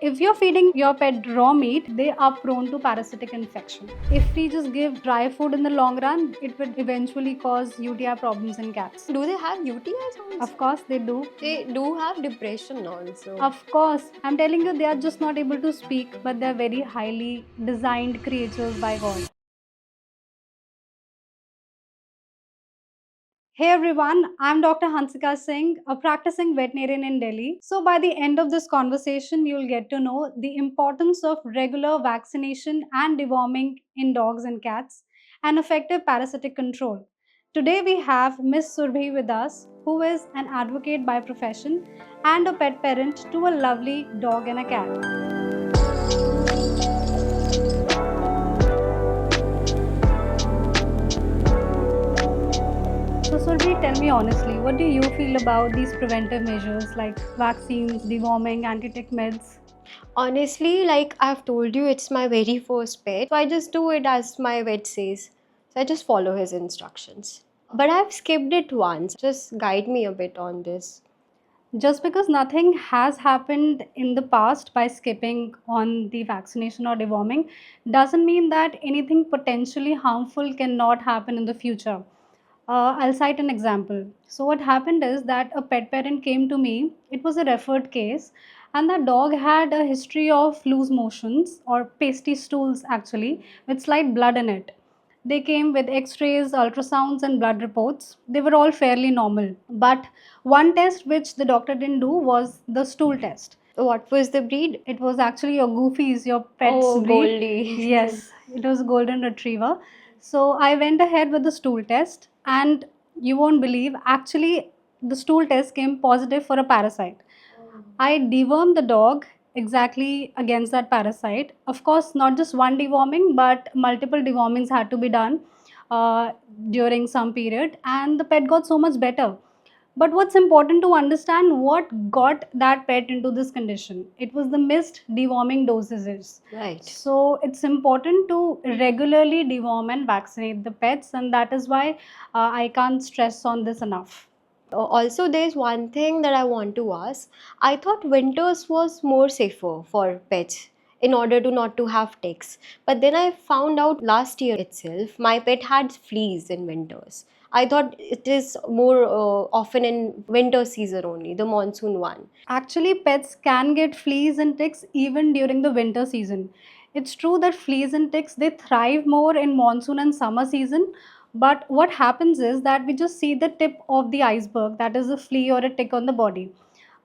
if you're feeding your pet raw meat, they are prone to parasitic infection. If we just give dry food in the long run, it would eventually cause UTI problems in cats. Do they have UTIs also? Of course they do. They do have depression also. Of course. I'm telling you, they are just not able to speak, but they're very highly designed creatures by God. Hey everyone, I'm Dr. Hansika Singh, a practicing veterinarian in Delhi. So, by the end of this conversation, you'll get to know the importance of regular vaccination and deworming in dogs and cats and effective parasitic control. Today, we have Miss Surbhi with us, who is an advocate by profession and a pet parent to a lovely dog and a cat. So, Surbhi, tell me honestly, what do you feel about these preventive measures like vaccines, deworming, anti-tick meds? Honestly, like I've told you, it's my very first pet. So I just do it as my vet says. So I just follow his instructions. But I've skipped it once. Just guide me a bit on this. Just because nothing has happened in the past by skipping on the vaccination or deworming doesn't mean that anything potentially harmful cannot happen in the future. I'll cite an example. So, what happened is that a pet parent came to me, it was a referred case, and the dog had a history of loose motions or pasty stools actually with slight blood in it. They came with x rays, ultrasounds, and blood reports. They were all fairly normal. But one test which the doctor didn't do was the stool test. What was the breed? It was actually your Goofy's, your pet's Oh, breed. Goldie. Yes, it was Golden Retriever. So I went ahead with the stool test, and you won't believe, actually, the stool test came positive for a parasite. I dewormed the dog exactly against that parasite. Of course, not just one deworming, but multiple dewormings had to be done uh, during some period, and the pet got so much better. But what's important to understand what got that pet into this condition? It was the missed deworming dosages. Right. So it's important to regularly deworm and vaccinate the pets, and that is why I can't stress on this enough. Also, there's one thing that I want to ask. I thought winters was more safer for pets in order to not to have ticks. But then I found out last year itself, my pet had fleas in winters. I thought it is more often in winter season only, the monsoon one. Actually, pets can get fleas and ticks even during the winter season. It's true that fleas and ticks they thrive more in monsoon and summer season, but what happens is that we just see the tip of the iceberg, that is a flea or a tick on the body.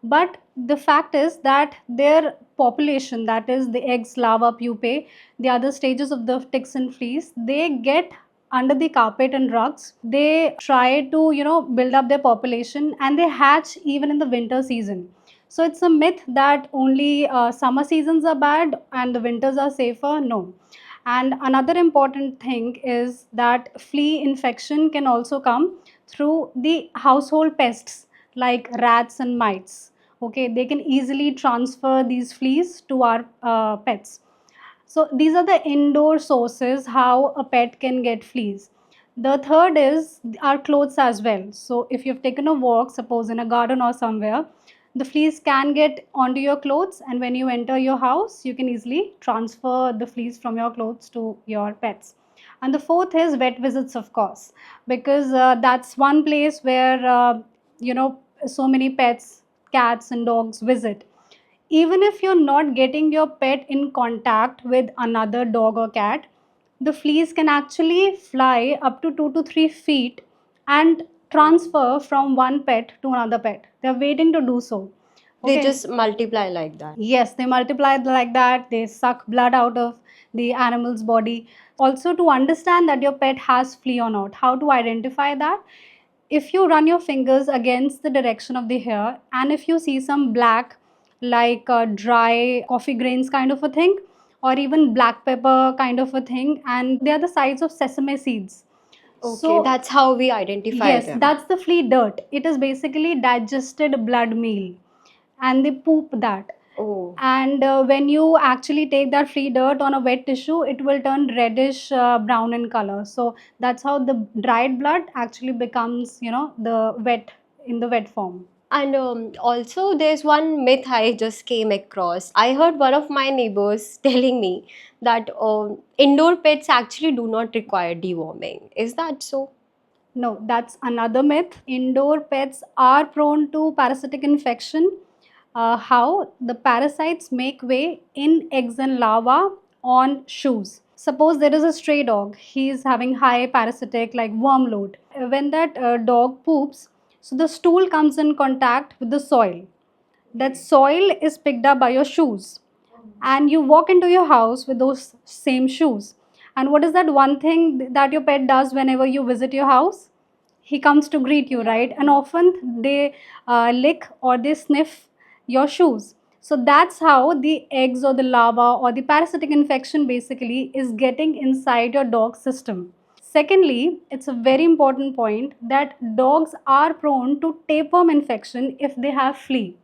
But the fact is that their population, that is the eggs, larva, pupae, the other stages of the ticks and fleas, they get under the carpet and rugs. They try to, build up their population, and they hatch even in the winter season. So it's a myth that only summer seasons are bad and the winters are safer. No. And another important thing is that flea infection can also come through the household pests like rats and mites. Okay, they can easily transfer these fleas to our pets. So these are the indoor sources how a pet can get fleas. The third is our clothes as well. So if you've taken a walk, suppose in a garden or somewhere, the fleas can get onto your clothes, and when you enter your house, you can easily transfer the fleas from your clothes to your pets. And the fourth is vet visits, of course, because that's one place where so many pets, cats, and dogs visit. Even if you're not getting your pet in contact with another dog or cat, the fleas can actually fly up to 2 to 3 feet and transfer from one pet to another pet. They're waiting to do so. They Okay. just multiply like that. Yes, they multiply like that. They suck blood out of the animal's body. Also, to understand that your pet has flea or not, how to identify that? If you run your fingers against the direction of the hair, and if you see some black, like dry coffee grains kind of a thing, or even black pepper kind of a thing, and they are the size of sesame seeds. Okay, So, that's how we identify yes, them. that's the flea dirt. It is basically digested blood meal, and they poop that. Oh. And when you actually take that flea dirt on a wet tissue, it will turn reddish brown in color. So that's how the dried blood actually becomes, the wet in the wet form. And also, there's one myth I just came across. I heard one of my neighbors telling me that indoor pets actually do not require deworming. Is that so? No, that's another myth. Indoor pets are prone to parasitic infection. How? The parasites make way in eggs and larvae on shoes. Suppose there is a stray dog, he is having high parasitic like worm load. When that dog poops, so the stool comes in contact with the soil. That soil is picked up by your shoes, and you walk into your house with those same shoes. And what is that one thing that your pet does whenever you visit your house? He comes to greet you, right? And often they lick or they sniff your shoes. So that's how the eggs or the larva or the parasitic infection basically is getting inside your dog's system. Secondly, it's a very important point that dogs are prone to tapeworm infection if they have flea.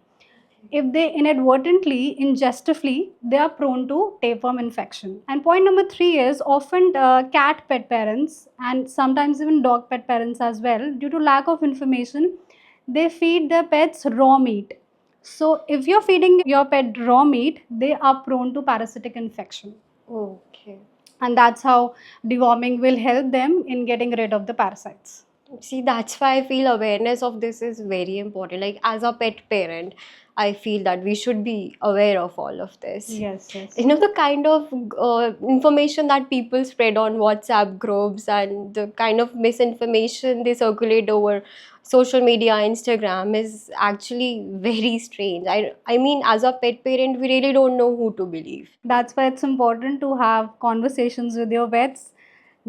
If they inadvertently ingest a flea, they are prone to tapeworm infection. And point number three is often cat pet parents and sometimes even dog pet parents as well, due to lack of information, they feed their pets raw meat. So if you're feeding your pet raw meat, they are prone to parasitic infection. Okay. And that's how deworming will help them in getting rid of the parasites. See, that's why I feel awareness of this is very important. Like, as a pet parent, I feel that we should be aware of all of this. Yes, yes. You know, the kind of information that people spread on WhatsApp groups and the kind of misinformation they circulate over social media, Instagram is actually very strange. I mean, as a pet parent, we really don't know who to believe. That's why it's important to have conversations with your vets.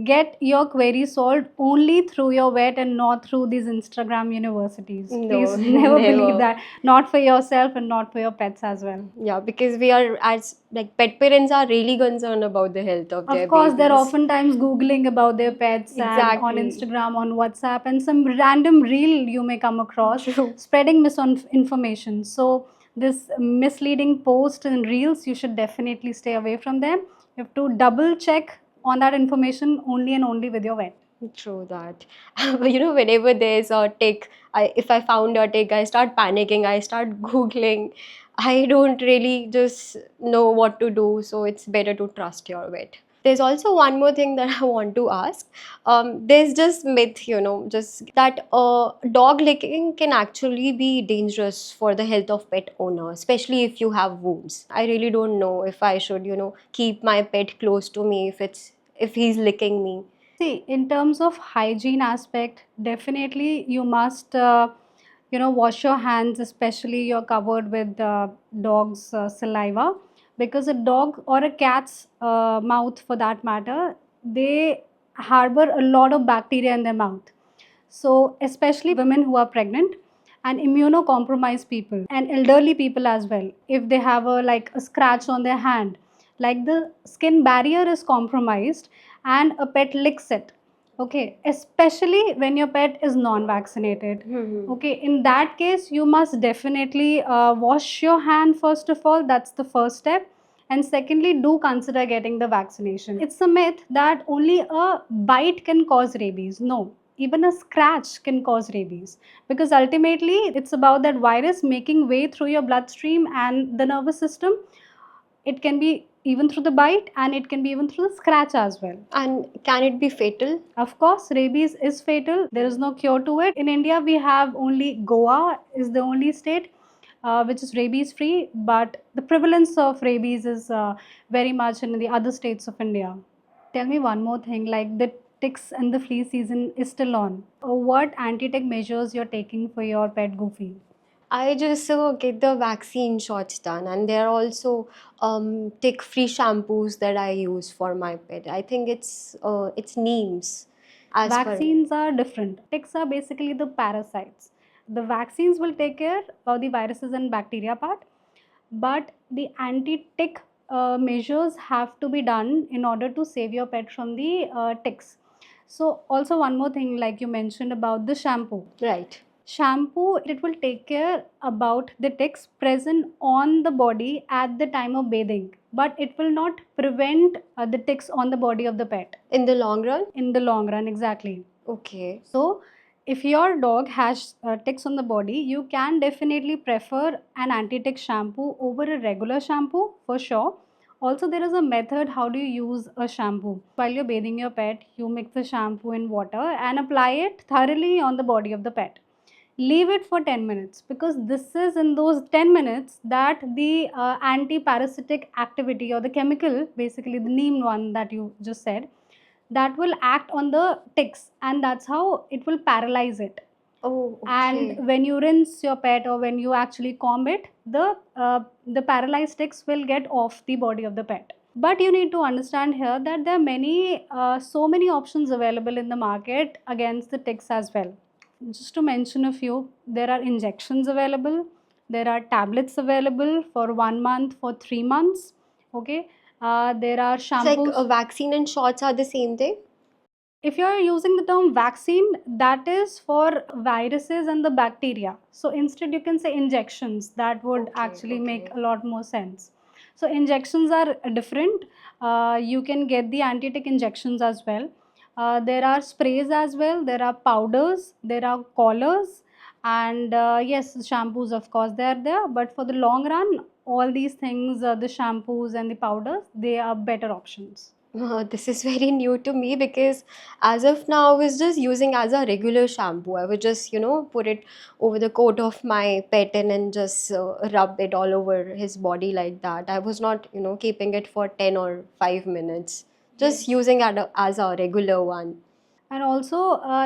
Get your query solved only through your vet and not through these Instagram universities. No, Please never believe never. that. Not for yourself and not for your pets as well. Yeah, because we are, as like pet parents are really concerned about the health of Of their course, they're babies. oftentimes Googling about their pets and on Exactly. Instagram, on WhatsApp, and some random reel you may come across True. spreading misinformation. So, this misleading posts and reels, you should definitely stay away from them. You have to double check on that information only and only with your vet. True that. You know, whenever there's a tick, if I found a tick, I start panicking. I start Googling. I don't really just know what to do, so it's better to trust your vet. There's also one more thing that I want to ask. There's just myth, you know, just that dog licking can actually be dangerous for the health of pet owner, especially if you have wounds. I really don't know if I should, you know, keep my pet close to me if he's licking me. See, in terms of hygiene aspect, definitely you must, wash your hands, especially you're covered with dog's saliva, because a dog or a cat's mouth, for that matter, they harbor a lot of bacteria in their mouth. So, especially women who are pregnant and immunocompromised people and elderly people as well, if they have a scratch on their hand, like the skin barrier is compromised and a pet licks it. Okay, especially when your pet is non-vaccinated. Mhm. Okay, in that case, you must definitely wash your hand first of all. That's the first step. And secondly, do consider getting the vaccination. It's a myth that only a bite can cause rabies. No, even a scratch can cause rabies, because ultimately it's about that virus making way through your bloodstream and the nervous system. It can be even through the bite and it can be even through the scratch as well. And can it be fatal? Of course, rabies is fatal. There is no cure to it. In India, we have only Goa is the only state which is rabies free, but the prevalence of rabies is very much in the other states of India. Tell me one more thing, like the ticks and the flea season is still on. What anti-tick measures you're taking for your pet Goofy? I just get the vaccine shots done, and there are also tick-free shampoos that I use for my pet. I think it's Neems, as per. Vaccines are different. Ticks are basically the parasites. The vaccines will take care of the viruses and bacteria part, but the anti-tick measures have to be done in order to save your pet from the ticks. So also one more thing, like you mentioned about the shampoo. Right. Shampoo, it will take care about the ticks present on the body at the time of bathing, but it will not prevent the ticks on the body of the pet In the long run? in the long run. Exactly. Okay. So if your dog has ticks on the body, you can definitely prefer an anti-tick shampoo over a regular shampoo for sure. Also, there is a method how do you use a shampoo. While you're bathing your pet, you mix the shampoo in water and apply it thoroughly on the body of the pet. Leave it for 10 minutes, because this is in those 10 minutes that the anti-parasitic activity, or the chemical, basically the neem one that you just said, that will act on the ticks, and that's how it will paralyze it. Oh, And okay. when you rinse your pet, or when you actually comb it, the paralyzed ticks will get off the body of the pet. But you need to understand here that there are so many options available in the market against the ticks as well. Just to mention a few, there are injections available, there are tablets available for 1 month, for 3 months. Okay. There are It's like a shampoos. vaccine and shots are the same thing. If you're using the term vaccine, that is for viruses and the bacteria. So instead, you can say injections. That would Okay, actually make okay. a lot more sense. So injections are different. You can get the anti-tick injections as well. There are sprays as well. There are powders. There are collars, and yes, shampoos. Of course, they are there. But for the long run, all these things, the shampoos and the powders, they are better options. This is very new to me because as of now, I was just using as a regular shampoo. I would just, put it over the coat of my pet and then just rub it all over his body like that. I was not, keeping it for 10 or 5 minutes, just Yes. using it as a regular one. And also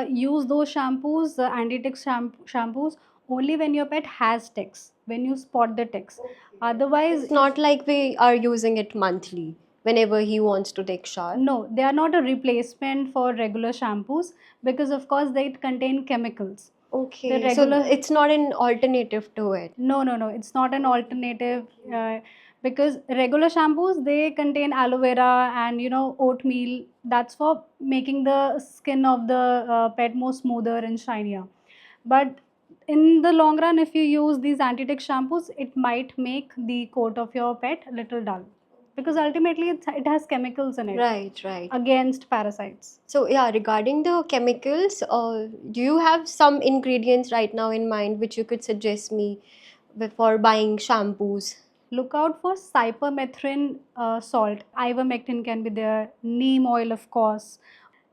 use those shampoos, the anti-tick shampoos, only when your pet has ticks, when you spot the ticks. Otherwise, It's not like we are using it monthly whenever he wants to take shower. no, they are not a replacement for regular shampoos, because of course they contain chemicals. The Okay, so regular, it's not an alternative to it. no, no, no, it's not an alternative, because regular shampoos, they contain aloe vera and oatmeal. That's for making the skin of the pet more smoother and shinier. But in the long run, if you use these anti-tick shampoos, it might make the coat of your pet a little dull, because ultimately it has chemicals in it Right, right. against parasites. So yeah, regarding the chemicals, do you have some ingredients right now in mind which you could suggest me before buying shampoos? Look out for cypermethrin salt. Ivermectin can be there. Neem oil, of course.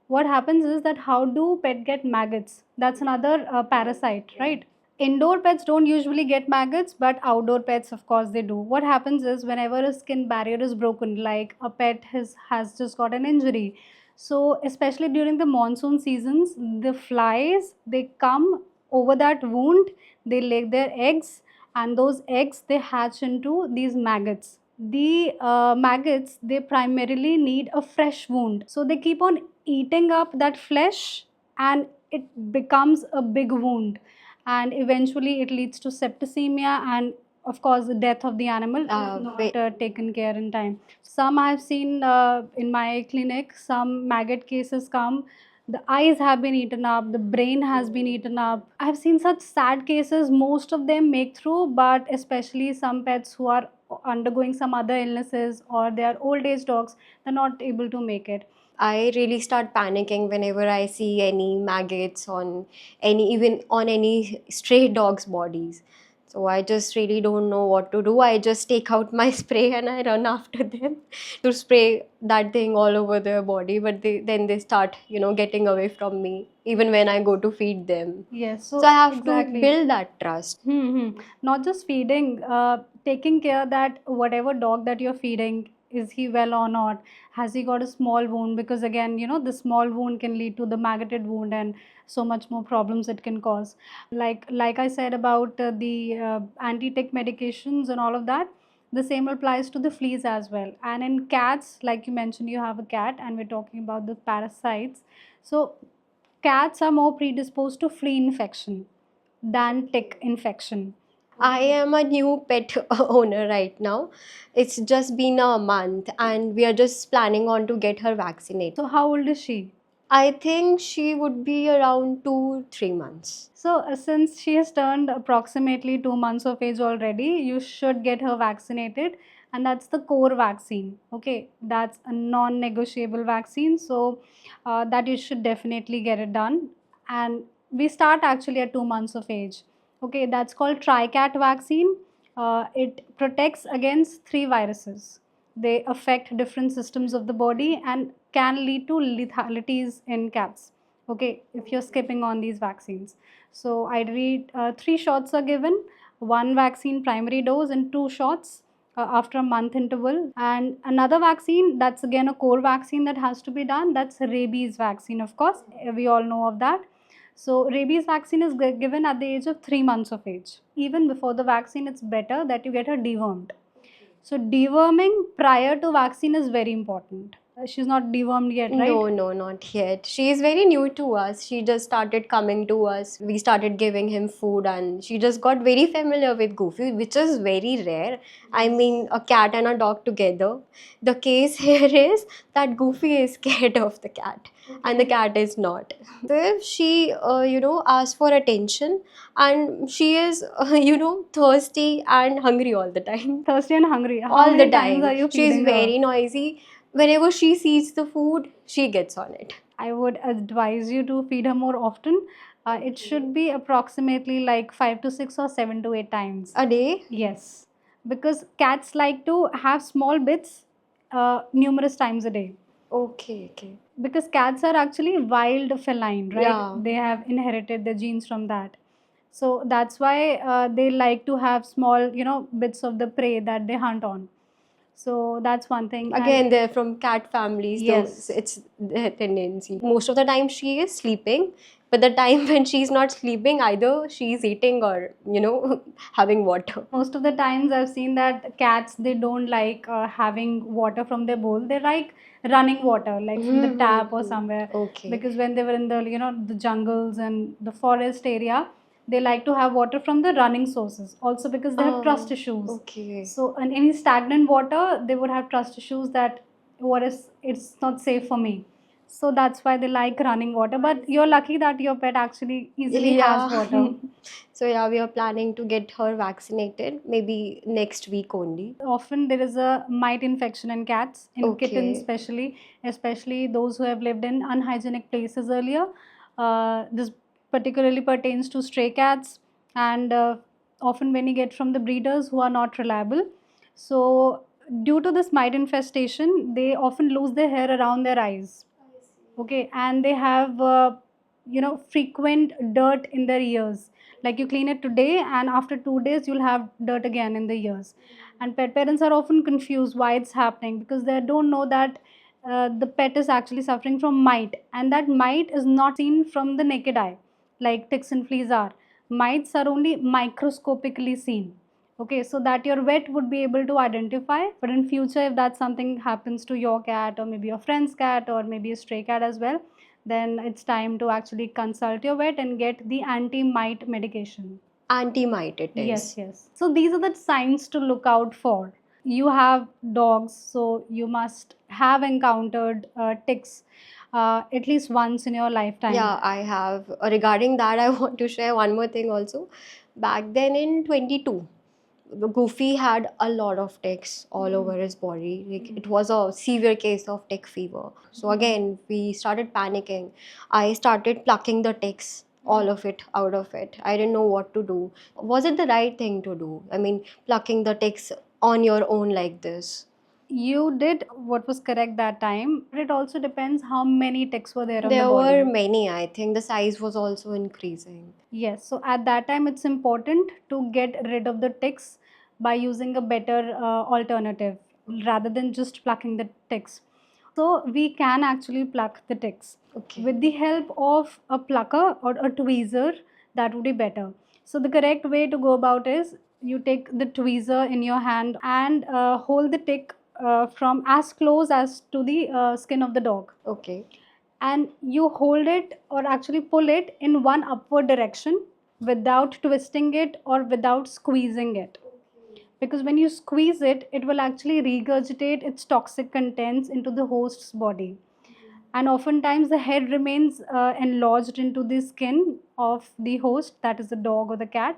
What happens is that how do pet get maggots? That's another parasite, right? Indoor pets don't usually get maggots, but outdoor pets, of course, they do. What happens is whenever a skin barrier is broken, like a pet has just got an injury. So, especially during the monsoon seasons, the flies, they come over that wound, they lay their eggs, and those eggs, they hatch into these maggots. The maggots, they primarily need a fresh wound. So, they keep on eating up that flesh, and it becomes a big wound, and eventually it leads to septicemia, and of course the death of the animal if not taken care in time. Some I have seen in my clinic, some maggot cases come, the eyes have been eaten up, the brain has been eaten up. I have seen such sad cases. Most of them make through, but especially some pets who are undergoing some other illnesses, or they are old age dogs, they're not able to make it. I really start panicking whenever I see any maggots on any, even on any stray dog's bodies. So I just really don't know what to do. I just take out my spray and I run after them to spray that thing all over their body. But then they start, getting away from me even when I go to feed them. Yes, So I so have to exactly. build that trust. Not just feeding, taking care that whatever dog that you're feeding, is he well or not? Has he got a small wound? Because again, the small wound can lead to the maggoted wound, and so much more problems it can cause. Like I said about the anti-tick medications and all of that, the same applies to the fleas as well. And in cats, like you mentioned, you have a cat, and we're talking about the parasites. So cats are more predisposed to flea infection than tick infection. I am a new pet owner right now. It's just been a month and we are just planning on to get her vaccinated. So, how old is she? I think she would be around 2, 3 months. So, since she has turned approximately 2 months of age already, you should get her vaccinated, and that's the core vaccine. Okay, that's a non negotiable vaccine. So, that you should definitely get it done. And We start actually at 2 months of age. Okay, that's called TRICAT vaccine. It protects against three viruses. They affect different systems of the body and can lead to lethalities in cats. Okay, if you're skipping on these vaccines. So I read three shots are given, one vaccine primary dose and two shots after a month interval. And another vaccine, that's again a core vaccine that has to be done, that's rabies vaccine. Of course, we all know of that. So rabies vaccine is given at the age of 3 months of age. Even before the vaccine, it's better that you get her dewormed. So deworming prior to vaccine is very important. She's not dewormed yet, right? No, no, not yet. She is very new to us. She just started coming to us. We started giving him food, and she just got very familiar with Goofy, which is very rare. I mean, a cat and a dog together. The case here is that Goofy is scared of the cat, and the cat is not. So if she, asks for attention, and she is, thirsty and hungry all the time. Thirsty and hungry. How All the many times are time. you She's feeding her? very noisy. Whenever she sees the food, she gets on it. I would advise you to feed her more often. It should be approximately like 5 to 6 or 7 to 8 times. A day? Yes, because cats like to have small bits numerous times a day. Okay, okay. Because cats are actually wild feline, right? Yeah. They have inherited the genes from that. So that's why they like to have small, bits of the prey that they hunt on. So that's one thing. Again, they're from cat families, Yes. so it's their tendency. Most of the time, she is sleeping, but the time when she's not sleeping, either she's eating or, having water. Most of the times I've seen that cats, they don't like having water from their bowl. They like running water, like from the tap or somewhere. Okay. Because when they were in the the jungles and the forest area, they like to have water from the running sources. Also because they have trust issues. Okay. So in any stagnant water, they would have trust issues that it's not safe for me. So that's why they like running water. But you're lucky that your pet actually easily has water. So yeah, we are planning to get her vaccinated maybe next week only. Often there is a mite infection in cats, in kittens Okay. especially those who have lived in unhygienic places earlier. This particularly pertains to stray cats, and often when you get from the breeders who are not reliable. So due to this mite infestation, they often lose their hair around their eyes. Okay, and they have frequent dirt in their ears. Like you clean it today, and after 2 days you'll have dirt again in the ears. And pet parents are often confused why it's happening, because they don't know that the pet is actually suffering from mite, and that mite is not seen from the naked eye like ticks and fleas are. Mites are only microscopically seen. Okay, so that your vet would be able to identify. But in future, if that something happens to your cat or maybe your friend's cat or maybe a stray cat as well, then it's time to actually consult your vet and get the anti-mite medication. Anti-mite it is. Yes, yes. So these are the signs to look out for. You have dogs, so you must have encountered ticks at least once in your lifetime. Yeah, I have. Regarding that, I want to share one more thing also. Back then in 22, Goofy had a lot of ticks all over his body. Like it was a severe case of tick fever. So again, we started panicking. I started plucking the ticks, all of it out of it. I didn't know what to do. Was it the right thing to do? I mean, plucking the ticks on your own like this. You did what was correct that time, but it also depends how many ticks were there on the There body. were many, I think. The size was also increasing. Yes, so at that time it's important to get rid of the ticks by using a better alternative rather than just plucking the ticks. So we can actually pluck the ticks Okay. with the help of a plucker or a tweezer. That would be better. So the correct way to go about is you take the tweezer in your hand and hold the tick from as close as to the skin of the dog, Okay. and you hold it or actually pull it in one upward direction without twisting it or without squeezing it. Because when you squeeze it, it will actually regurgitate its toxic contents into the host's body. And oftentimes the head remains enlodged into the skin of the host, that is the dog or the cat,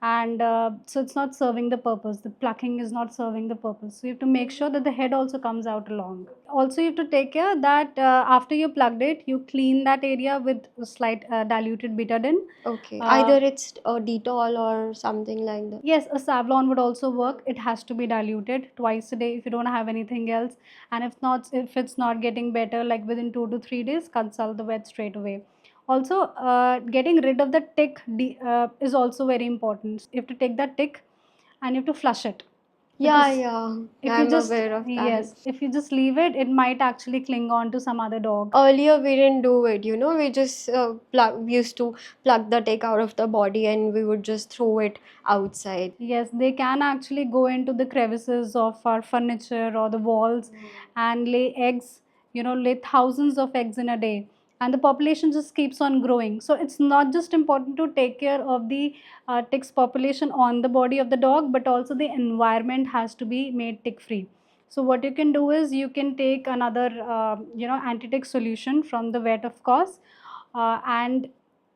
and so it's not serving the purpose. The plucking is not serving the purpose, so you have to make sure that the head also comes out along. Also, you have to take care that after you plugged it, you clean that area with a slight diluted betadine. Okay. uh, Either it's a Dettol or something like that. Yes, a Savlon would also work. It has to be diluted twice a day if you don't have anything else. And if it's not getting better, like within 2 to 3 days, consult the vet straight away. Also, getting rid of the tick is also very important. You have to take that tick and you have to flush it, Yeah, because yeah. if you I'm just aware of that. yes, if you just leave it, it might actually cling on to some other dog. Earlier, we didn't do it, you know, we just we used to plug the tick out of the body and we would just throw it outside. Yes, they can actually go into the crevices of our furniture or the walls and lay eggs, lay thousands of eggs in a day. And the population just keeps on growing. So it's not just important to take care of the ticks population on the body of the dog, but also the environment has to be made tick free. So what you can do is you can take another, anti-tick solution from the vet, of course, and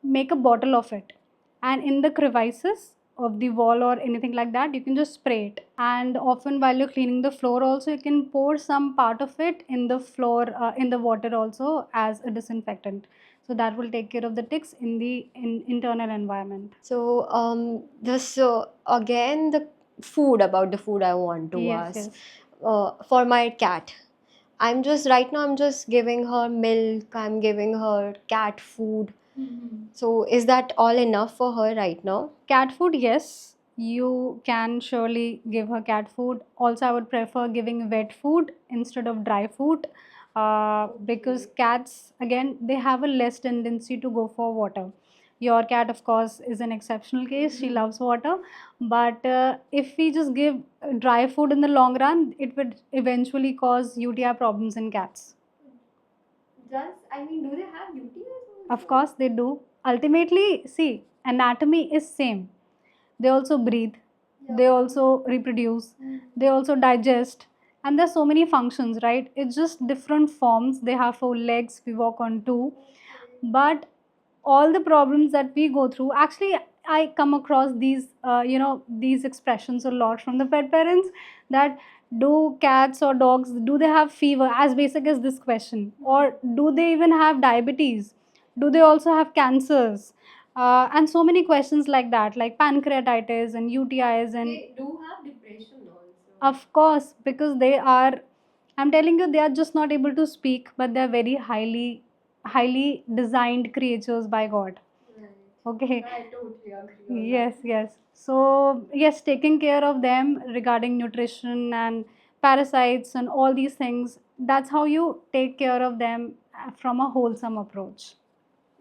make a bottle of it, and in the crevices of the wall or anything like that, you can just spray it. And often while you're cleaning the floor also, you can pour some part of it in the floor, in the water also, as a disinfectant. So that will take care of the ticks in the internal environment. So, this again the about the food I want to Yes, ask. yes. For my cat, right now I'm just giving her milk. I'm giving her cat food. So, is that all enough for her right now? Cat food, yes, you can surely give her cat food. Also, I would prefer giving wet food instead of dry food, because cats, again, they have a less tendency to go for water. Your cat, of course, is an exceptional case. She loves water. But if we just give dry food in the long run, it would eventually cause UTI problems in cats. Do they have UTIs? Of course, they do. Ultimately, see, anatomy is same. They also breathe, they also reproduce, they also digest, and there's so many functions, right? It's just different forms. They have 4 legs, we walk on two. But all the problems that we go through, actually, I come across these expressions a lot from the pet parents, that do cats or dogs, do they have fever, as basic as this question, or do they even have diabetes, do they also have cancers, and so many questions like that, like pancreatitis and UTIs. And They do have depression also. of course, because they are, I'm telling you, they are just not able to speak, but they are very highly designed creatures by God. Right. Okay. I totally agree on Yes, that. yes. So, yes, taking care of them regarding nutrition and parasites and all these things, that's how you take care of them from a wholesome approach.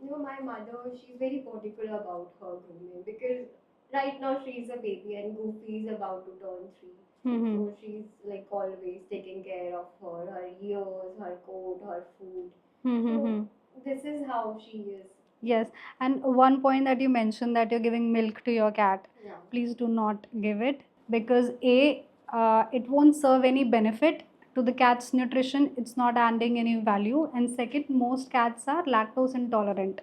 You know, my mother, she's very particular about her grooming because right now she's a baby and Goofy is about to turn 3. Mm-hmm. So she's like always taking care of her ears, her coat, her food. Mm-hmm. So this is how she is. Yes, and one point that you mentioned, that you're giving milk to your cat, Yeah. please do not give it, because it won't serve any benefit to the cat's nutrition. It's not adding any value, and second, most cats are lactose intolerant.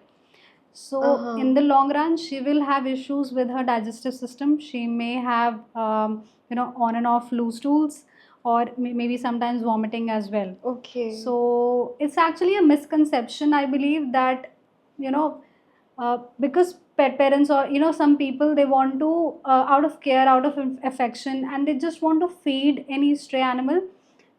So Uh-huh. in the long run, she will have issues with her digestive system. She may have, on and off loose stools, or maybe sometimes vomiting as well. Okay. So it's actually a misconception, I believe, that, you know, because pet parents, or some people, they want to, out of care, out of affection, and they just want to feed any stray animal.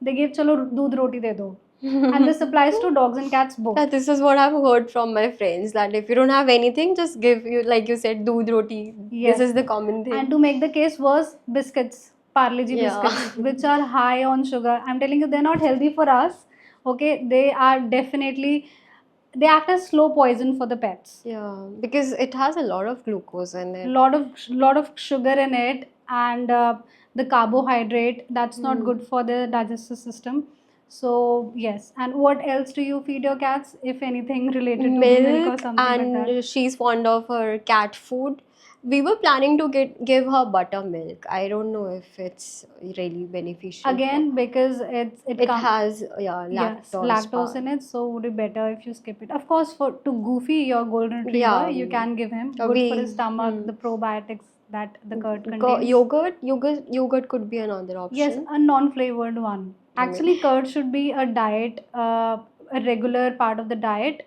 They give, chalo doodh roti de do, and this applies to dogs and cats both. Yeah, this is what I've heard from my friends that if you don't have anything, just give you, like you said, doodh roti. Yes. This is the common thing. And to make the case worse, biscuits, Parle G Yeah. biscuits, which are high on sugar. I'm telling you, they're not healthy for us. Okay, they are definitely, they act as slow poison for the pets. Yeah, because it has a lot of glucose in it. Lot of sugar in it, and the carbohydrate, that's not good for the digestive system. So yes, and what else do you feed your cats, if anything related to the milk or Milk, something like and that? she's fond of her cat food. We were planning to give her buttermilk. I don't know if it's really beneficial. Again, because It has, yeah, yes, lactose lactose part. in it, so would be better if you skip it. Of course, for to Goofy, your golden retriever, Yeah, you can give him, good for we his stomach, the probiotics, that the curd contains. Yogurt could be another Yes, option. a non-flavored one. I mean, Actually, curd should be a diet, a regular part of the diet,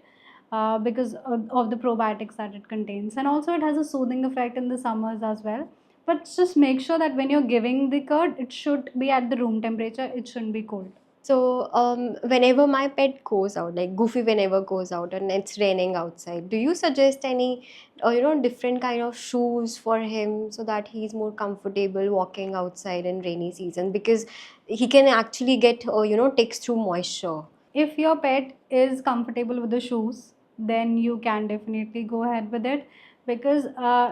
because of the probiotics that it contains, and also it has a soothing effect in the summers as well. But just make sure that when you're giving the curd, it should be at the room temperature. It shouldn't be cold. so whenever my pet goes out, like Goofy, whenever goes out and it's raining outside, do you suggest any, different kind of shoes for him so that he's more comfortable walking outside in rainy season? Because he can actually get, ticks through moisture. If your pet is comfortable with the shoes, then you can definitely go ahead with it, because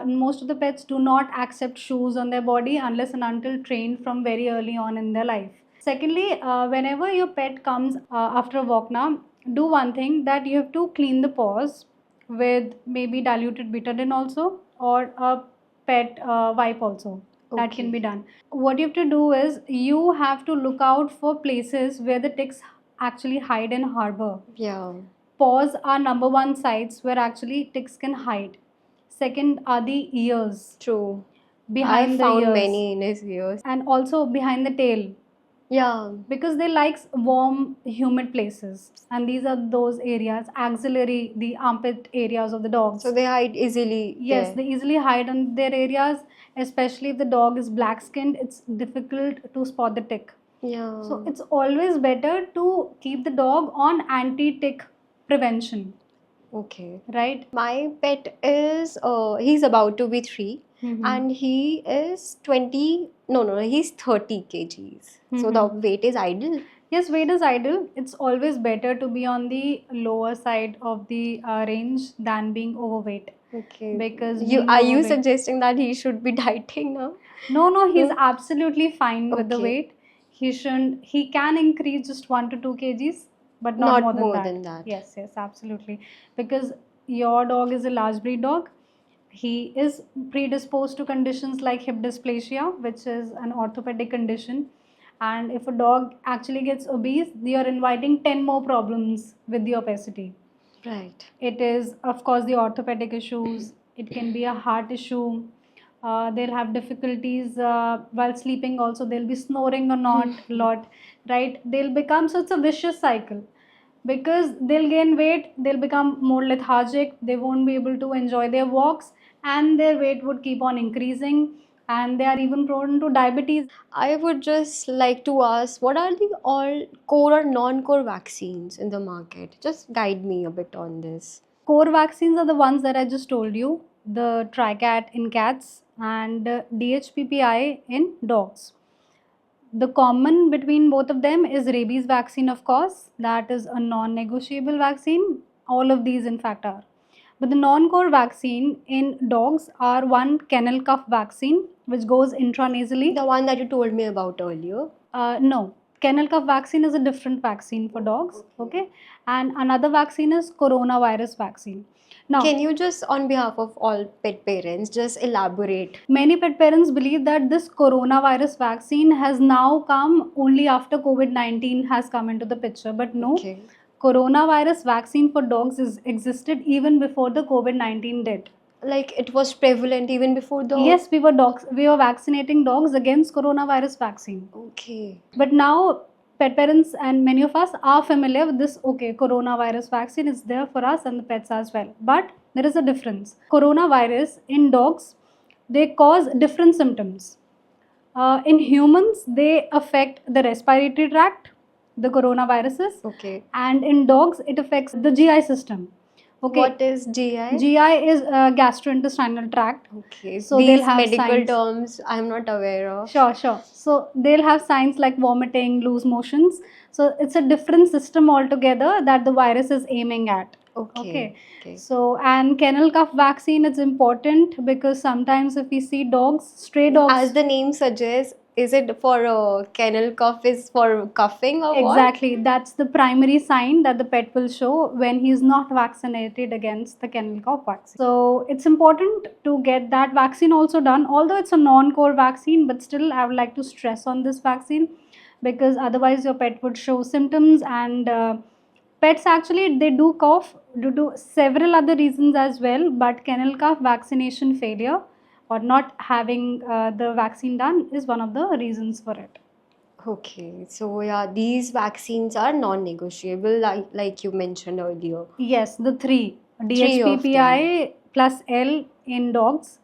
most of the pets do not accept shoes on their body unless and until trained from very early on in their life. Secondly, whenever your pet comes after a walk now, do one thing, that you have to clean the paws with maybe diluted betadine also, or a pet wipe also. That can Okay. be done. What you have to do is you have to look out for places where the ticks actually hide and harbor. Yeah, Paws are number one sites where actually ticks can hide. Second are the ears, true. I behind the found ears, many in his ears. and also behind the tail, Yeah. because they like warm, humid places. And these are those areas, axillary, the armpit areas of the dogs. So they hide easily Yes, there. they easily hide in their areas, especially if the dog is black skinned. It's difficult to spot the tick. Yeah. So it's always better to keep the dog on anti-tick prevention, Okay. right? My pet is he's about to be 3 Mm-hmm. and he is 20, no, he's 30 kgs. So the Mm-hmm. weight is ideal. Yes, weight is ideal. It's always better to be on the lower side of the range than being overweight. Okay. Because You being are you overweight, suggesting that he should be dieting now? no, he's No? absolutely fine with the Okay. weight. He can increase just 1 to 2 kgs, but not more Not than more that. than that. Yes, absolutely. Because your dog is a large breed dog. He is predisposed to conditions like hip dysplasia, which is an orthopedic condition. And if a dog actually gets obese, you're inviting 10 more problems with the obesity. Right. It is, of course, the orthopedic issues. It can be a heart issue. They'll have difficulties while sleeping. Also, they'll be snoring or not a lot, right? They'll become, so it's a vicious cycle, because they'll gain weight. They'll become more lethargic. They won't be able to enjoy their walks, and their weight would keep on increasing. And they are even prone to diabetes. I would just like to ask, what are the all core or non-core vaccines in the market? Just guide me a bit on this. Core vaccines are the ones that I just told you, the Tricat in cats and DHPPI in dogs. The common between both of them is rabies vaccine, of course, that is a non negotiable vaccine. All of these, in fact, are. But the non core vaccine in dogs are one kennel cough vaccine, which goes intranasally. The one that you told me about earlier. No, kennel cough vaccine is a different vaccine for dogs, okay? And another vaccine is coronavirus vaccine. Now, Can you just, on behalf of all pet parents, just elaborate? many pet parents believe that this coronavirus vaccine has now come only after COVID 19 has come into the picture, but no. Okay. Coronavirus vaccine for dogs is existed even before the COVID 19 did. Like it was prevalent even before the. Yes, we were vaccinating dogs against coronavirus vaccine. Okay. But now pet parents and many of us are familiar with this. Okay, coronavirus vaccine is there for us and the pets as well. But there is a difference. Coronavirus in dogs, they cause different symptoms. In humans, they affect the respiratory tract, the coronaviruses, Okay. and in dogs, it affects the GI system. Okay. What is GI? GI is gastrointestinal tract. Okay. So These they'll have medical signs. terms I'm not aware of. Sure. So they'll have signs like vomiting, loose motions. So it's a different system altogether that the virus is aiming at. Okay. So, and kennel cough vaccine is important because sometimes if we see dogs, stray dogs. As the name suggests, is it for kennel cough is for coughing or what? Exactly, that's the primary sign that the pet will show when he is not vaccinated against the kennel cough vaccine. So it's important to get that vaccine also done, although it's a non-core vaccine, but still I would like to stress on this vaccine because otherwise your pet would show symptoms, and pets actually they do cough due to several other reasons as well, but kennel cough vaccination failure or not having the vaccine done is one of the reasons for it. Okay, so yeah, these vaccines are non-negotiable, like you mentioned earlier. Yes, the three: Three of them. DHPPI plus L in dogs,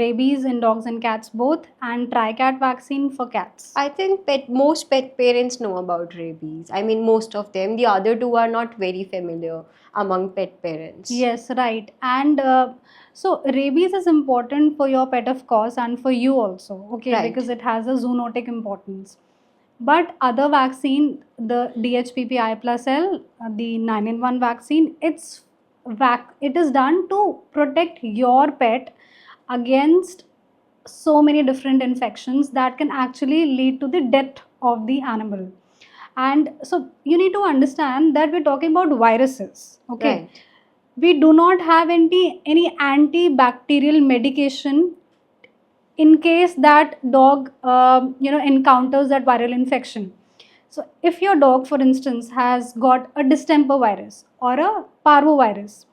rabies in dogs and cats both, and tricat vaccine for cats. I think most pet parents know about rabies. I mean, most of them. The other two are not very familiar among pet parents. Yes, right. And so rabies is important for your pet, of course, and for you also, okay, Right. because it has a zoonotic importance. But other vaccine, the DHPPI plus L, the 9-in-1 vaccine, it is done to protect your pet against so many different infections that can actually lead to the death of the animal. And so you need to understand that we're talking about viruses, okay? Right. We do not have any antibacterial medication in case that dog encounters that viral infection. So if your dog, for instance, has got a distemper virus or a parvovirus,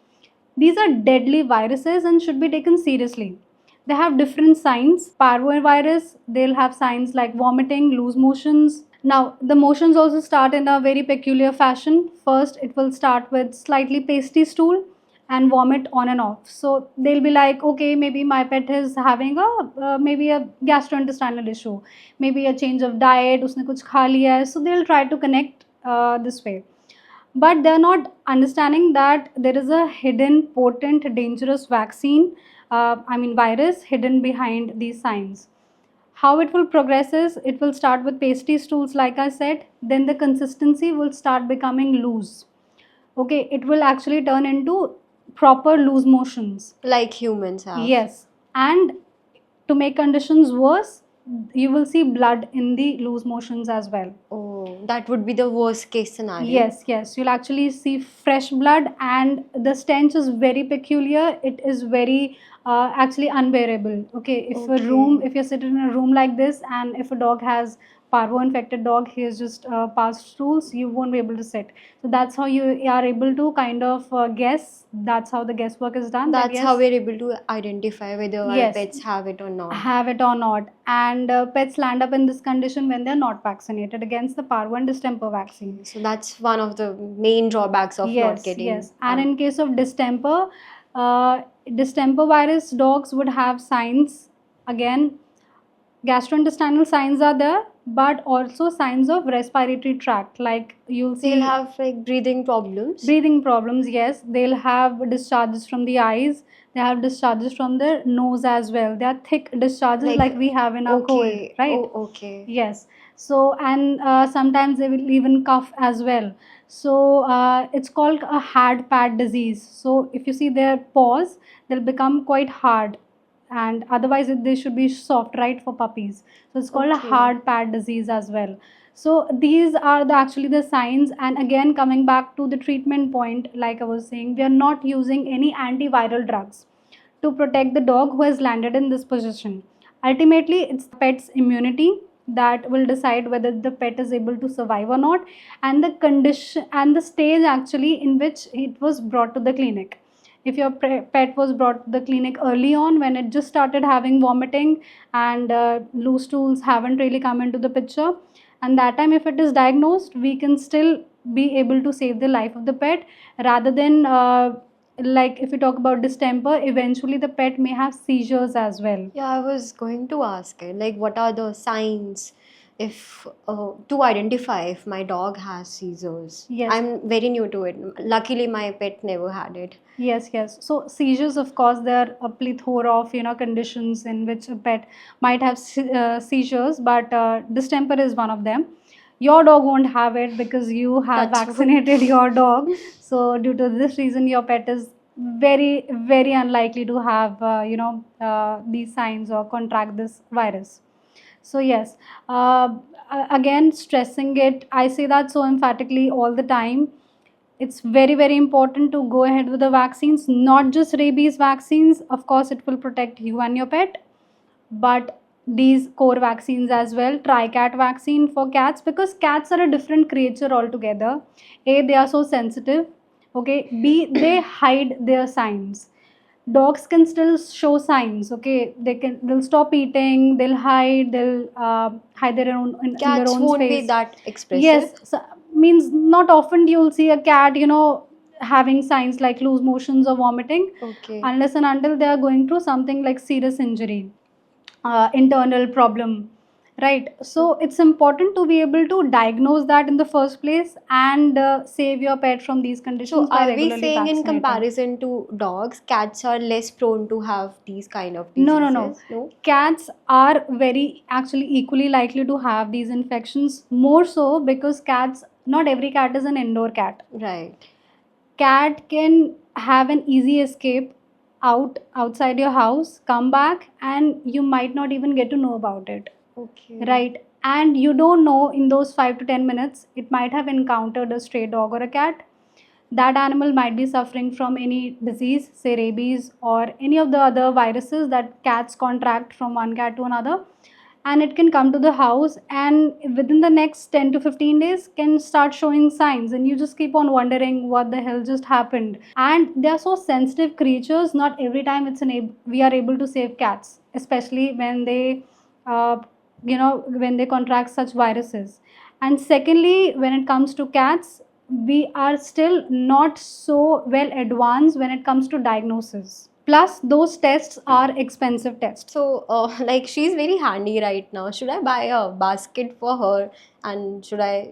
these are deadly viruses and should be taken seriously. They have different signs. Parvovirus, they'll have signs like vomiting, loose motions. Now, the motions also start in a very peculiar fashion. First, it will start with slightly pasty stool and vomit on and off. So they'll be like, okay, maybe my pet is having a maybe a gastrointestinal issue, maybe a change of diet, उसने कुछ खा लिया है. So they'll try to connect this way, but they're not understanding that there is a hidden, potent, dangerous vaccine, virus hidden behind these signs. How it will progress is it will start with pasty stools, like I said, then the consistency will start becoming loose. Okay, it will actually turn into proper loose motions. Like humans have. Yes, and to make conditions worse, you will see blood in the loose motions as well. Oh, that would be the worst case scenario. Yes, yes. You'll actually see fresh blood, and the stench is very peculiar. It is very actually unbearable. Okay, Okay. if you're sitting in a room like this, and if a dog has parvo infected dog, he has just passed stools, you won't be able to sit. So that's how you are able to kind of guess. That's how the guesswork is done. That That's how yes, we're able to identify whether our yes, pets have it or not. have it or not. And pets land up in this condition when they're not vaccinated against the parvo and distemper vaccine. So that's one of the main drawbacks of not Yes, getting. yes. And in case of uh, distemper virus dogs would have signs. Again, gastrointestinal signs are there, but also signs of respiratory tract. Like you'll They'll see have like breathing problems. breathing problems. Yes, they'll have discharges from the eyes. They have discharges from the nose as well. They are thick discharges like we have in our cold, Okay. right? Oh, okay. Yes. So, and sometimes they will even cough as well. So, it's called a hard pad disease. So, if you see their paws, they'll become quite hard, and otherwise they should be soft, right, for puppies. So, it's called a Okay. hard pad disease as well. So, these are actually the signs. And again, coming back to the treatment point, like I was saying, we are not using any antiviral drugs to protect the dog who has landed in this position. Ultimately, it's pet's immunity that will decide whether the pet is able to survive or not, and the condition and the stage actually in which it was brought to the clinic. If your pet was brought to the clinic early on when it just started having vomiting and loose stools haven't really come into the picture, and that time if it is diagnosed, we can still be able to save the life of the pet, rather than like if we talk about distemper, eventually the pet may have seizures as well. Yeah, I was going to ask it, like, what are the signs if to identify if my dog has seizures? Yes. I'm very new to it. Luckily, my pet never had it. Yes, yes. So seizures, of course, they're a plethora of conditions in which a pet might have seizures, but distemper is one of them. Your dog won't have it because you have Touch wood. vaccinated your dog. So due to this reason, your pet is very, very unlikely to have these signs or contract this virus. So yes, again stressing it, I say that so emphatically all the time. It's very, very important to go ahead with the vaccines, not just rabies vaccines. Of course, it will protect you and your pet, but these core vaccines as well. Tricat vaccine for cats, because cats are a different creature altogether. A, they are so sensitive. Okay. B, they hide their signs. dogs can still show signs. Okay, they'll stop eating, they'll hide, they'll hide their own in their Cats own won't be space. that expressive. Yes, so, means not often you'll see a cat, having signs like loose motions or vomiting, Okay. unless and until they are going through something like serious injury, internal problem, right? So it's important to be able to diagnose that in the first place and save your pet from these So conditions by are we regularly saying in vaccinating. comparison to dogs, cats are less prone to have these kind of No, no, no. diseases? No? Cats are very actually equally likely to have these infections, more so because cats, not every cat is an indoor cat. Right. Cat can have an easy escape outside your house, come back, and you might not even get to know about it. Okay. Right. And you don't know in those 5 to 10 minutes, it might have encountered a stray dog or a cat. That animal might be suffering from any disease, say rabies, or any of the other viruses that cats contract from one cat to another. And it can come to the house, and within the next 10 to 15 days can start showing signs, and you just keep on wondering what the hell just happened. And they are so sensitive creatures, not every time we are able to save cats, especially when they uh, when they contract such viruses. And secondly, when it comes to cats, we are still not so well advanced when it comes to diagnosis, plus those tests are expensive tests. So, like she's very handy right now. Should I buy a basket for her, and should I,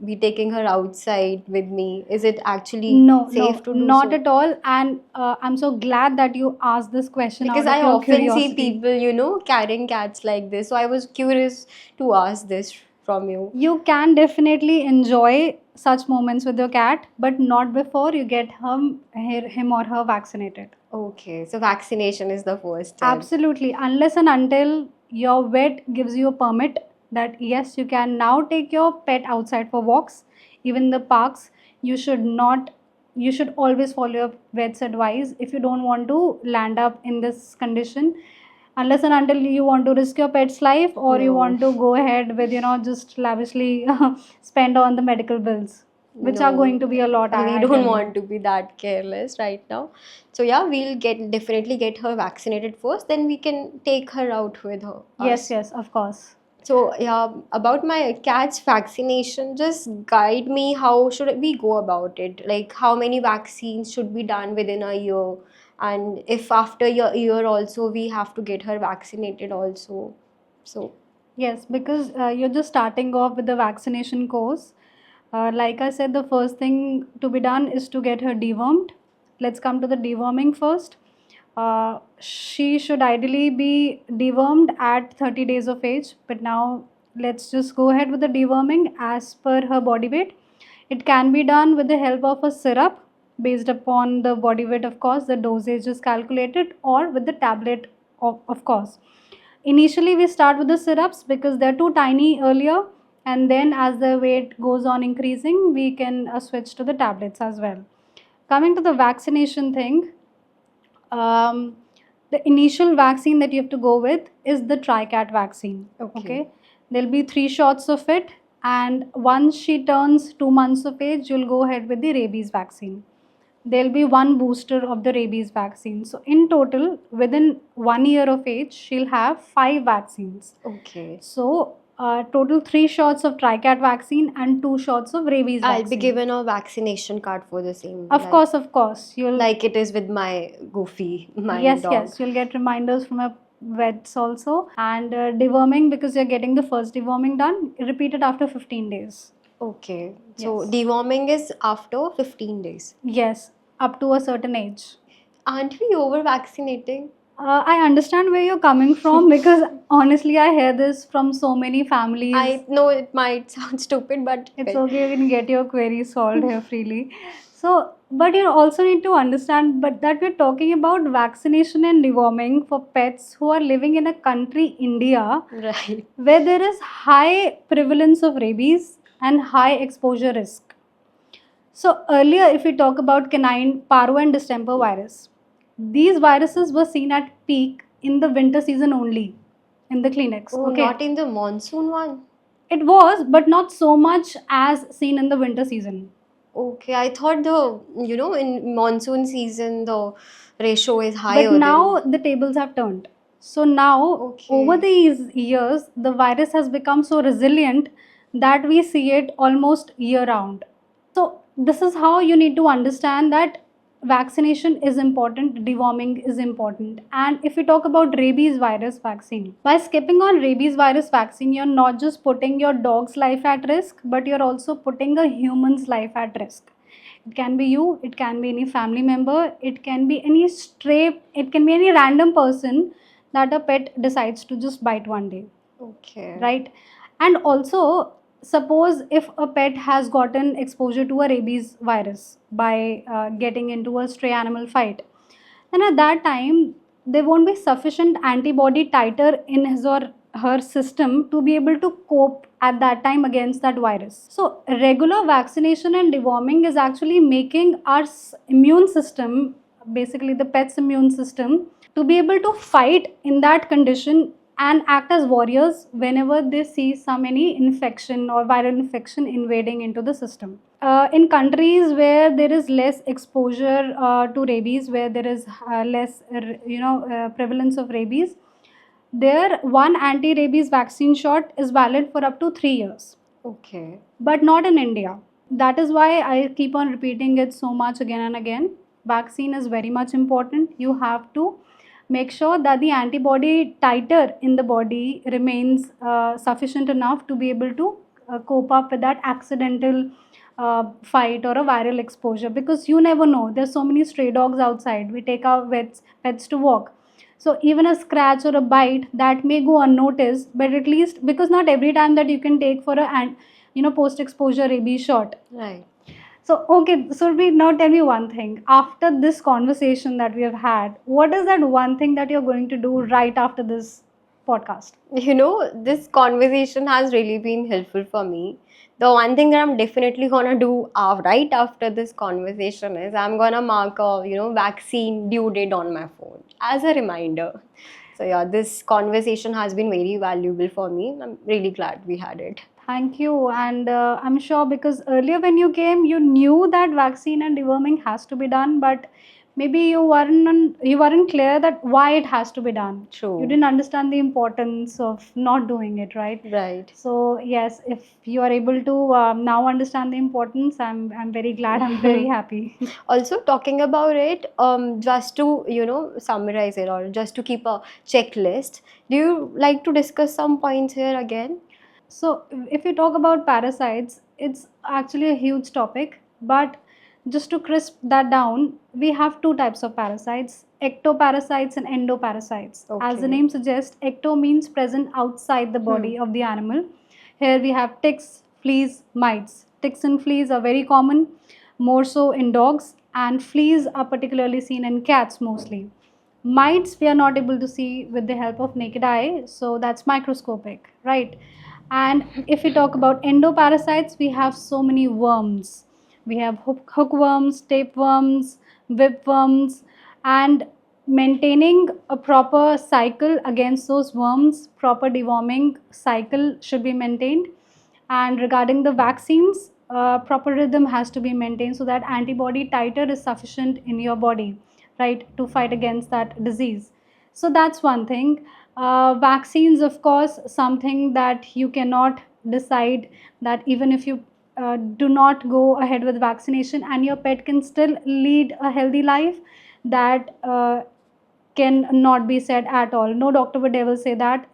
be taking her outside with me? Is it actually No, safe no, to do not so? at all. And I'm so glad that you asked this question Because out I of your often see curiosity. people, carrying cats like this. So I was curious to ask this from you. You can definitely enjoy such moments with your cat, but not before you get him or her vaccinated. Okay, so vaccination is the first step. Absolutely, unless and until your vet gives you a permit that yes, you can now take your pet outside for walks, even the parks, you should not, you should always follow your vet's advice if you don't want to land up in this condition. Unless and until you want to risk your pet's life or you No, want to go ahead with, just lavishly spend on the medical bills, which are going no, to be a lot, we I tell don't you. want to be that careless right now. So yeah, we'll definitely get her vaccinated first, then we can take her out with Yes, us. yes, of course. So yeah, about my cat's vaccination, just guide me. How should we go about it? Like how many vaccines should be done within a year, and if after your year also we have to get her vaccinated also. So Yes, because you're just starting off with the vaccination course. Like I said, the first thing to be done is to get her dewormed. Let's come to the deworming first. She should ideally be dewormed at 30 days of age, but now let's just go ahead with the deworming as per her body weight. It can be done with the help of a syrup based upon the body weight, of course, the dosage is calculated, or with the tablet, of course. Initially, we start with the syrups because they're too tiny earlier, and then as the weight goes on increasing, we can switch to the tablets as well. Coming to the vaccination thing, um, the initial vaccine that you have to go with is the TRICAT vaccine. okay. Okay, there'll be 3 shots of it, and once she turns 2 months of age, you'll go ahead with the rabies vaccine. There'll be one booster of the rabies vaccine. So in total, within 1 year of age, she'll have 5 vaccines. Okay. So total 3 shots of TRICAT vaccine and 2 shots of rabies I'll be vaccine. given a vaccination card for the same. Of course, you'll Like it is with my Goofy, my yes, dog. yes, you'll get reminders from a vets also. And deworming, because you're getting the first deworming done, repeated after 15 days. Okay. So Yes. deworming is after 15 days. Yes, up to a certain age. Aren't we over vaccinating? I understand where you're coming from because honestly, I hear this from so many families. I know it might sound stupid, but It's okay, you can get your queries solved here freely. So, but you also need to understand but that we're talking about vaccination and deworming for pets who are living in a country, India, right. where there is high prevalence of rabies and high exposure risk. So earlier, if we talk about canine parvo and distemper virus, these viruses were seen at peak in the winter season only in the clinics. Oh, Okay, not in the monsoon one. it was, but not so much as seen in the winter season. Okay, I thought in monsoon season the ratio is But higher now than. the tables have turned. So now, over Okay. these years, the virus has become so resilient that we see it almost year round. So, this is how you need to understand that vaccination is important, deworming is important. And if we talk about rabies virus vaccine, by skipping on rabies virus vaccine, you're not just putting your dog's life at risk, but you're also putting a human's life at risk. It can be you, it can be any family member, it can be any stray, it can be any random person that a pet decides to just bite one day, Okay. right? And also, suppose if a pet has gotten exposure to a rabies virus by getting into a stray animal fight, then at that time there won't be sufficient antibody titer in his or her system to be able to cope at that time against that virus. So regular vaccination and deworming is actually making our immune system, basically the pet's immune system, to be able to fight in that condition and act as warriors whenever they see some any infection or viral infection invading into the system. In countries where there is less exposure to rabies, where there is less prevalence of rabies, there one anti-rabies vaccine shot is valid for up to 3 years, Okay. but not in India. That is why I keep on repeating it so much again and again. Vaccine is very much important. You have to make sure that the antibody titer in the body remains sufficient enough to be able to cope up with that accidental fight or a viral exposure, because you never know. There's so many stray dogs outside. We take our pets to walk. So even a scratch or a bite that may go unnoticed, but at least, because not every time that you can take for a post exposure rabies shot. Right. So okay, so we now tell me one thing. After this conversation that we have had, what is that one thing that you're going to do right after this podcast? This conversation has really been helpful for me. The one thing that I'm definitely gonna do right after this conversation is I'm gonna mark a vaccine due date on my phone as a reminder. So yeah, this conversation has been very valuable for me. I'm really glad we had it. Thank you. And I'm sure, because earlier when you came, you knew that vaccine and deworming has to be done, but maybe you weren't clear that why it has to be done. You True. didn't understand the importance of not doing it, right? Right. So yes, if you are able to now understand the importance, I'm very glad. I'm very happy. Also, talking about it, just to summarize it or just to keep a checklist, do you like to discuss some points here again? So, if you talk about parasites, it's actually a huge topic. But just to crisp that down, we have two types of parasites: ectoparasites and endoparasites. As the Okay. name suggests, ecto means present outside the Hmm. body of the animal. Here we have ticks, fleas, mites. Ticks and fleas are very common, more so in dogs, and fleas are particularly seen in cats mostly. Mites we are not able to see with the help of naked eye, so that's microscopic, right? And if we talk about endoparasites, we have so many worms. We have hookworms, tapeworms, whipworms, and maintaining a proper cycle against those worms, proper deworming cycle should be maintained. And regarding the vaccines, proper rhythm has to be maintained so that antibody titer is sufficient in your body, right, to fight against that disease. So that's one thing. Vaccines, of course, something that you cannot decide, that even if you do not go ahead with vaccination and your pet can still lead a healthy life, that can not be said at all. No doctor would ever say that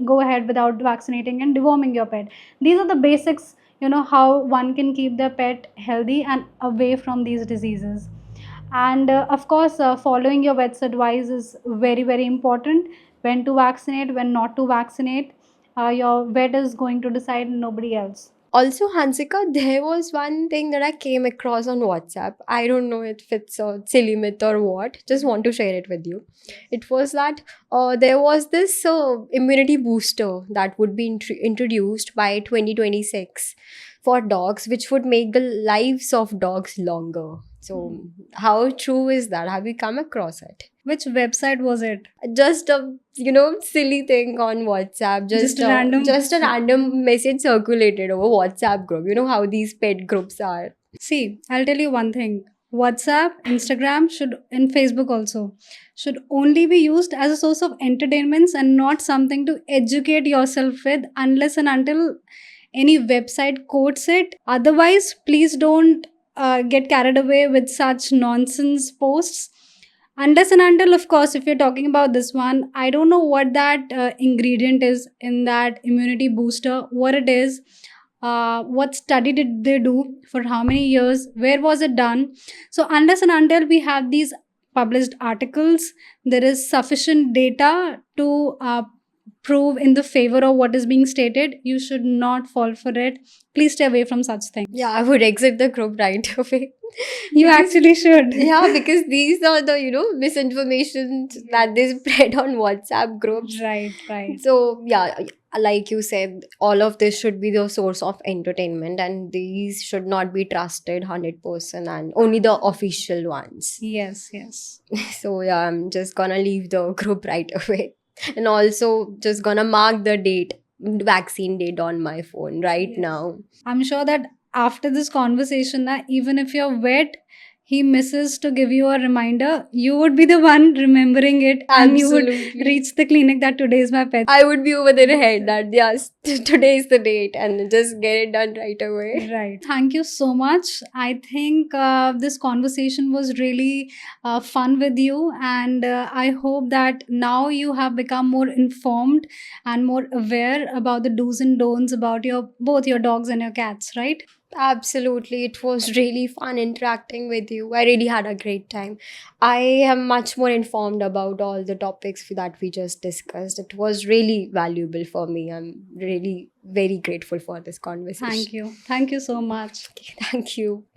go ahead without vaccinating and deworming your pet. These are the basics, how one can keep their pet healthy and away from these diseases. And of course, following your vet's advice is very very important. When to vaccinate, when not to vaccinate, your vet is going to decide, nobody else. Also, Hansika, there was one thing that I came across on WhatsApp. I don't know if it's a silly myth or what. Just want to share it with you. It was that there was this immunity booster that would be introduced by 2026 for dogs, which would make the lives of dogs longer. So, how true is that? Have you come across it? Which website was it? Just a silly thing on WhatsApp. Just a random. Just a random message circulated over WhatsApp group. You know how these pet groups are. See, I'll tell you one thing. WhatsApp, Instagram should and Facebook also should only be used as a source of entertainments and not something to educate yourself with unless and until any website quotes it. Otherwise, please don't get carried away with such nonsense posts. Unless and until, of course, if you're talking about this one, I don't know what that ingredient is in that immunity booster, what it is, what study did they do, for how many years, where was it done. So unless and until we have these published articles, there is sufficient data to prove in the favor of what is being stated, you should not fall for it. Please stay away from such things. Yeah, I would exit the group right away. You Because- actually should. yeah, because these are the, misinformation that they spread on WhatsApp groups. Right. So, yeah, like you said, all of this should be the source of entertainment, and these should not be trusted 100%, and only the official ones. Yes. So, yeah, I'm just gonna leave the group right away. And also, just gonna mark the date, vaccine date on my phone right Yes. now. I'm sure that after this conversation, that even if you're wet, he misses to give you a reminder. You would be the one remembering it, and you would Absolutely. reach the clinic that today is my pet. I would be over their head that, yes, today is the date, and just get it done right away. Right. Thank you so much. I think this conversation was really fun with you, and I hope that now you have become more informed and more aware about the do's and don'ts about your both your dogs and your cats. Right. Absolutely. It was really fun interacting with you. I really had a great time. I am much more informed about all the topics that we just discussed. It was really valuable for me. I'm really very grateful for this conversation. Thank you. Thank you so much. Thank you.